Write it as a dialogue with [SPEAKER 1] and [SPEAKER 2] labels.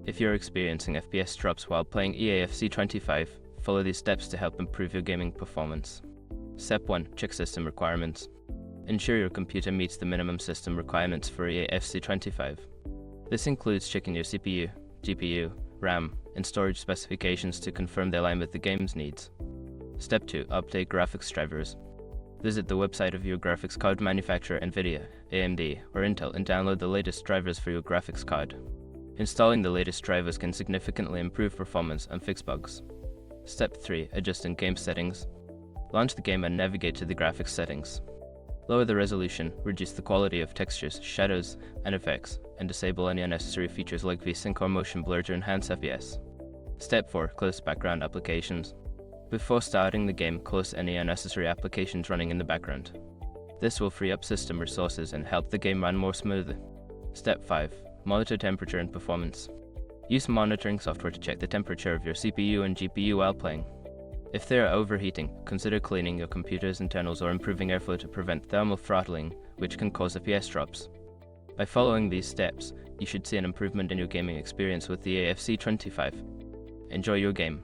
[SPEAKER 1] If you're experiencing FPS drops while playing EAFC 25, follow these steps to help improve your gaming performance. Step 1. Check system requirements. Ensure your computer meets the minimum system requirements for EAFC 25. This includes checking your CPU, GPU, RAM, and storage specifications to confirm they align with the game's needs. Step 2. Update graphics drivers. Visit the website of your graphics card manufacturer NVIDIA, AMD, or Intel and download the latest drivers for your graphics card. Installing the latest drivers can significantly improve performance and fix bugs. Step 3. Adjust in-game settings. Launch the game and navigate to the graphics settings. Lower the resolution, reduce the quality of textures, shadows, and effects, and disable any unnecessary features like VSync or motion blur to enhance FPS. Step 4. Close background applications. Before starting the game, close any unnecessary applications running in the background. This will free up system resources and help the game run more smoothly. Step 5. Monitor temperature and performance. Use monitoring software to check the temperature of your CPU and GPU while playing. If they are overheating, consider cleaning your computer's internals or improving airflow to prevent thermal throttling, which can cause FPS drops. By following these steps, you should see an improvement in your gaming experience with the EAFC 25. Enjoy your game.